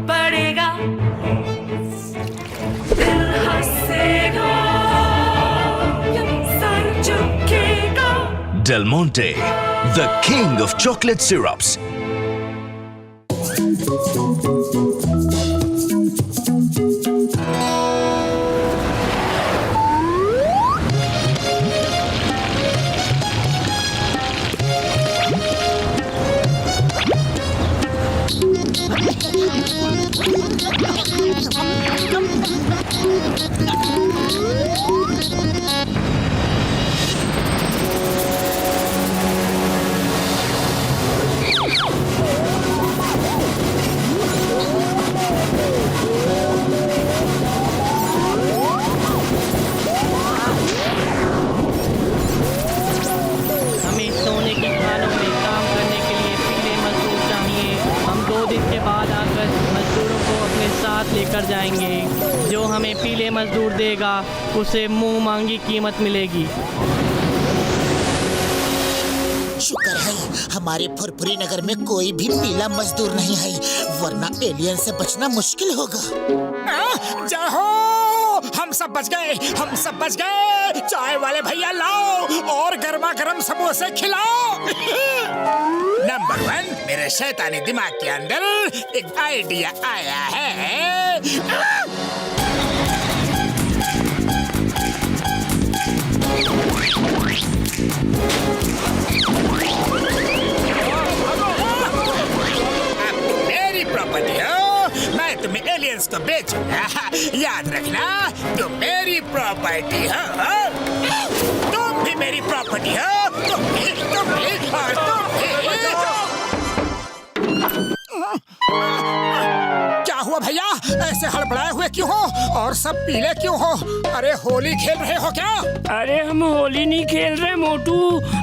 बढ़ेगा, दिल हंसेगा, सर झुकेगा। Del Monte, the king of chocolate syrups. हमें सोने की खानों में काम करने के लिए पीले मजदूर चाहिए। हम 2 दिन के बाद आकर मजदूरों को अपने साथ लेकर जाएंगे। जो हमें पीले मजदूर देगा उसे मुंह मांगी कीमत मिलेगी। शुक्र है हमारे फुरफुरी नगर में कोई भी पीला मजदूर नहीं है, वरना एलियन से बचना मुश्किल होगा। जाओ, हम सब बच गए, हम सब बच गए। चाय वाले भैया लाओ और गर्मा गर्म समोसे खिलाओ। नंबर 1, मेरे शैतानी दिमाग के अंदर एक आइडिया आया है। मेरी प्रॉपर्टी हो, मैं तुम्हें एलियंस को बेचूंगा। याद रखना, तुम मेरी प्रॉपर्टी हो। तुम भी मेरी प्रॉपर्टी हो, तुम भी और तुम भी। क्या हुआ भैया, ऐसे हड़बड़ाए हुए क्यों हो और सब पीले क्यों हो? अरे होली खेल रहे हो क्या? अरे हम होली नहीं खेल रहे मोटू।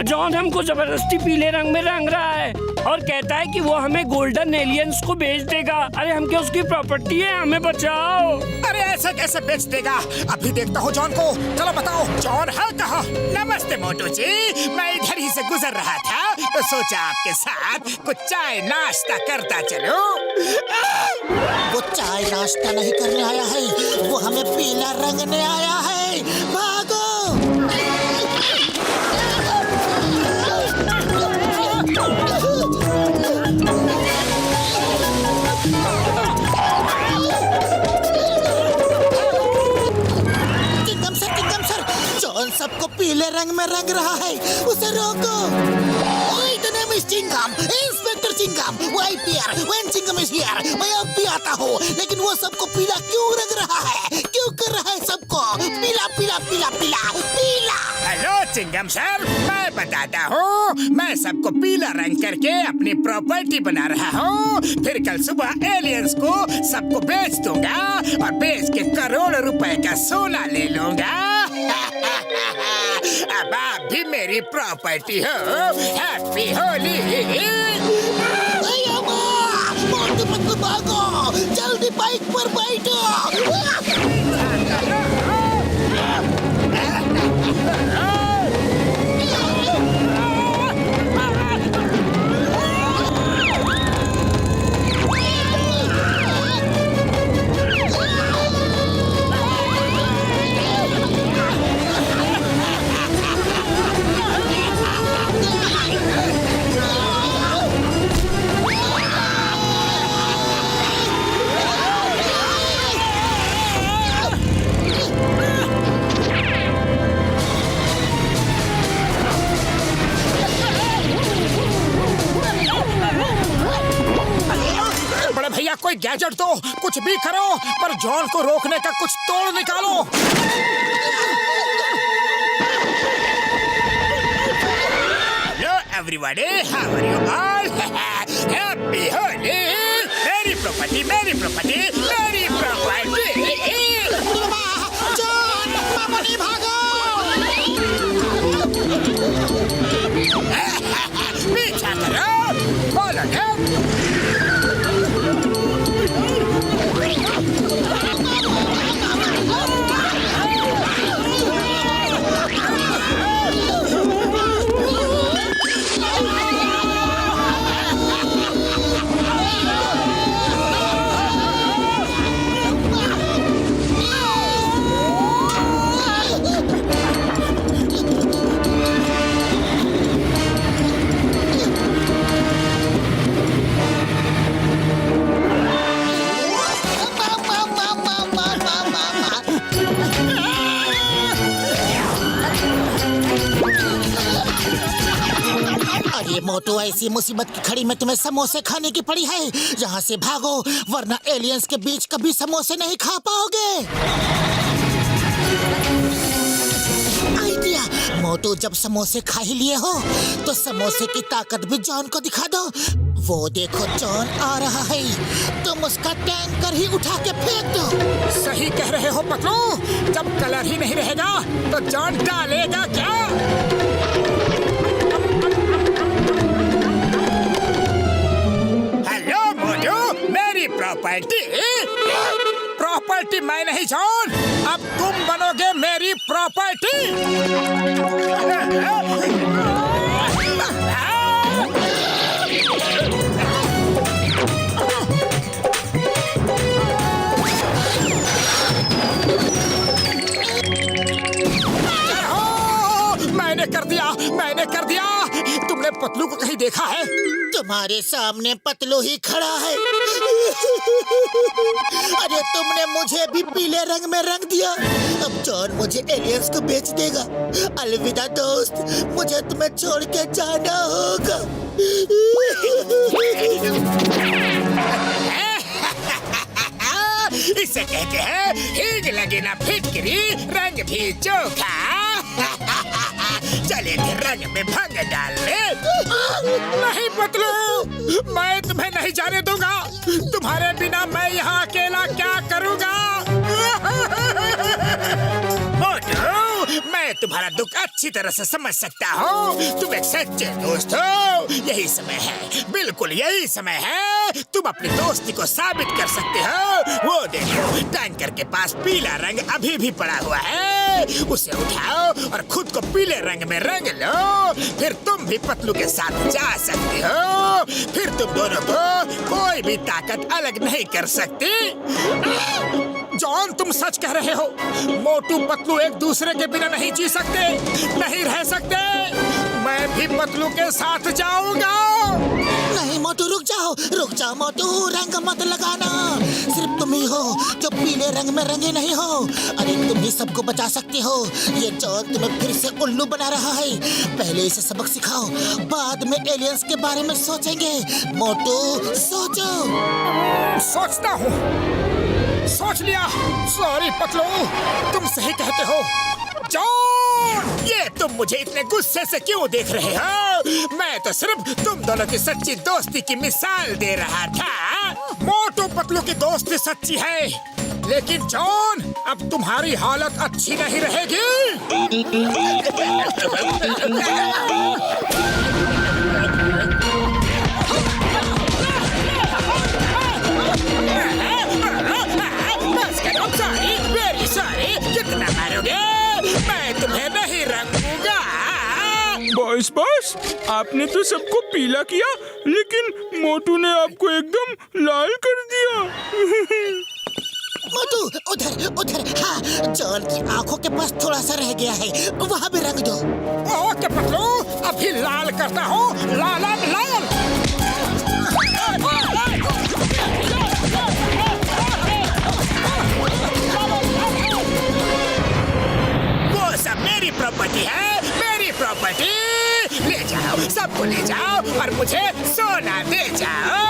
जॉन हमको जबरदस्ती पीले रंग में रंग रहा है और कहता है कि वो हमें गोल्डन एलियंस को बेच देगा। अरे हम क्या उसकी प्रॉपर्टी है? हमें बचाओ। अरे ऐसे कैसे बेच देगा? अभी देखता हूँ जॉन को। चलो बताओ, जॉन है कहाँ? नमस्ते मोटू जी, मैं इधर ही से गुजर रहा था तो सोचा आपके साथ कुछ चाय नाश्ता करता चलो। वो चाय नाश्ता नहीं करने आया है, वो हमें पीला रंगने आया है। भागो! चिंगम सर, जॉन सबको पीले रंग में रंग रहा है, उसे रोको। The name is Chingam, inspector Chingam. Why here? When Chingam is here? मैं अब भी आता हूँ, लेकिन वो सबको पीला क्यों रंग रहा है? क्यों कर रहा है सबको पीला पीला पीला पीला पीला? हेलो चिंगम सर, मैं बताता हूँ। मैं सबको पीला रंग करके अपनी प्रॉपर्टी बना रहा हूँ। फिर कल सुबह एलियंस को सबको बेच दूंगा और बेच के करोड़ों रुपए का सोना ले लूंगा। अब आप भी मेरी प्रॉपर्टी हो। हैप्पी होली। मतलब भागो, जल्दी बाइक पर बैठो। कोई गैजेट दो, कुछ भी करो, पर जॉन को रोकने का कुछ तोड़ निकालो। Hello everybody, how are you all? Happy Holi! मेरी प्रॉपर्टी, मेरी प्रॉपर्टी, मेरी प्रॉपर्टी। जॉन, मामा नहीं भागो। पीछा करो, फॉलो करो। अरे मोटू, ऐसी मुसीबत की घड़ी में तुम्हें समोसे खाने की पड़ी है। यहाँ से भागो, वरना एलियंस के बीच कभी समोसे नहीं खा पाओगे। आइडिया, मोटू, जब समोसे खा ही लिए हो तो समोसे की ताकत भी जॉन को दिखा दो। वो देखो, जॉन आ रहा है। तुम उसका टैंकर ही उठा के फेंक दो। सही कह रहे हो पतलू, जब कलर ही नहीं रहेगा तो जॉन डालेगा क्या? हेलो मोटू, मेरी प्रॉपर्टी। प्रॉपर्टी मैं नहीं जॉन, अब तुम बनोगे मेरी प्रॉपर्टी। मैंने कर दिया। तुमने पतलू को कहीं देखा है? तुम्हारे सामने पतलू ही खड़ा है। अरे तुमने मुझे भी पीले रंग में रंग दिया। अब जॉन मुझे एलियंस को बेच देगा। अलविदा दोस्त, मुझे तुम्हें छोड़ के जाना होगा। इसे कहते हैं हिग लगे ना फिटकरी, रंग भी चोखा। चले फिर रंग में भंग डाल ले। नहीं पतलू, मैं तुम्हें नहीं जाने दूंगा। तुम्हारे बिना मैं यहाँ अकेला क्या करूँगा? मोटू, मैं तुम्हारा दुख अच्छी तरह से समझ सकता हूँ। तुम एक सच्चे दोस्त हो। यही समय है, बिल्कुल यही समय है। तुम अपनी दोस्ती को साबित कर सकते हो। वो देखो, टैंकर के पास पीला रंग अभी भी पड़ा हुआ है। उसे उठाओ और खुद को पीले रंग में रंग लो। फिर तुम भी पतलू के साथ जा सकते हो। फिर तुम दोनों को कोई भी ताकत अलग नहीं कर सकती। जॉन, तुम सच कह रहे हो। मोटू पतलू एक दूसरे के बिना नहीं जी सकते, नहीं रह सकते। मैं भी पतलू के साथ जाऊंगा। नहीं मोटू, रुक जाओ मोटू, रंग मत लगाना। सिर्फ तुम ही हो जो पीले रंग में रंगे नहीं हो। अरे तुम ही सबको बचा सकते हो। ये जॉन तुम्हें फिर से उल्लू बना रहा है। पहले इसे सबक सिखाओ, बाद में एलियंस के बारे में सोचेंगे। मोटू, सोचो। सोचता हूँ, सोच लिया। सॉरी पतलू, तुम सही कहते हो। जॉन, ये तुम मुझे इतने गुस्से से क्यों देख रहे हो? मैं तो सिर्फ तुम दोनों की सच्ची दोस्ती की मिसाल दे रहा था। मोटू पतलू की दोस्ती सच्ची है, लेकिन जॉन, अब तुम्हारी हालत अच्छी नहीं रहेगी। कितना मारोगे? मैं तुम्हें नहीं रंगूंगा। बस आपने तो सबको पीला किया, लेकिन मोटू ने आपको एकदम लाल कर दिया। मोटू, उधर। हाँ, जॉन की आंखों के पास थोड़ा सा रह गया है, वहाँ भी रंग दो। ओके पतलू, अभी लाल करता हूँ। लाल। वो सब मेरी प्रॉपर्टी है, मेरी प्रॉपर्टी। ले जाओ, सबको ले जाओ और मुझे सोना दे जाओ।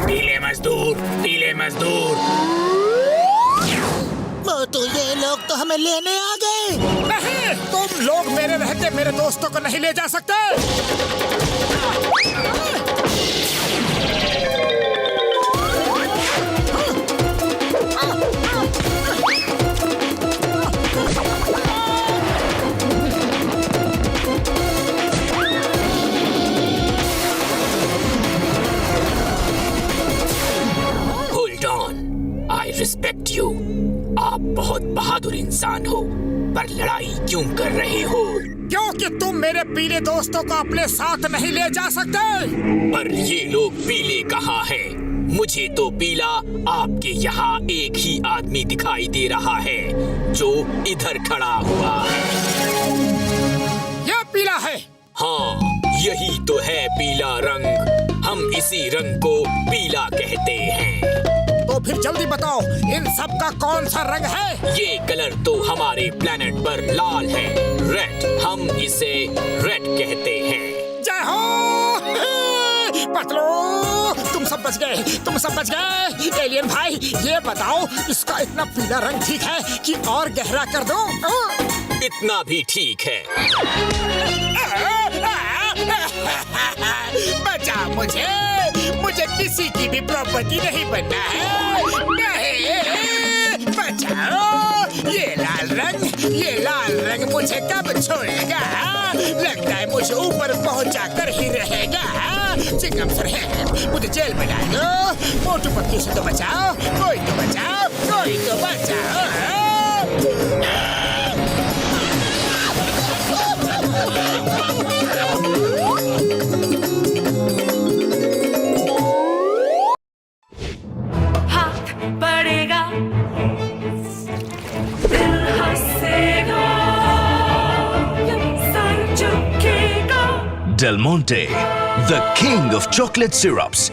पीले मजदूर। मोटू, ये लोग तो हमें लेने आ गए। नहीं, तुम लोग मेरे रहते मेरे दोस्तों को नहीं ले जा सकते। Respect you. आप बहुत बहादुर इंसान हो, पर लड़ाई क्यों कर रहे हो? क्योंकि तुम मेरे पीले दोस्तों को अपने साथ नहीं ले जा सकते। पर ये लोग पीले कहाँ हैं? मुझे तो पीला आपके यहाँ एक ही आदमी दिखाई दे रहा है, जो इधर खड़ा हुआ है। यह पीला है। हाँ, यही तो है पीला रंग। हम इसी रंग को पीला कहते हैं। तो फिर जल्दी बताओ, इन सब का कौन सा रंग है? ये कलर तो हमारे प्लेनेट पर लाल है, रेड। हम इसे रेड कहते हैं। जय हो पतलू, तुम सब बच गए, तुम सब बच गए। एलियन भाई, ये बताओ, इसका इतना पीला रंग ठीक है कि और गहरा कर दो? इतना भी ठीक है। बचा मुझे, मुझे किसी की भी प्रॉपर्टी नहीं बनना है। नहीं, बचाओ। ये लाल रंग मुझे कब छोड़ेगा? लगता है मुझे ऊपर पहुंचा कर ही रहेगा। चिंगम सर है, मुझे जेल में डाल दो। मोटू पतलू से तो बचाओ, कोई तो बचाओ, कोई तो बचाओ। हाथ बढ़ेगा, दिल हंसेगा, सर झुकेगा। Del Monte, the king of chocolate syrups.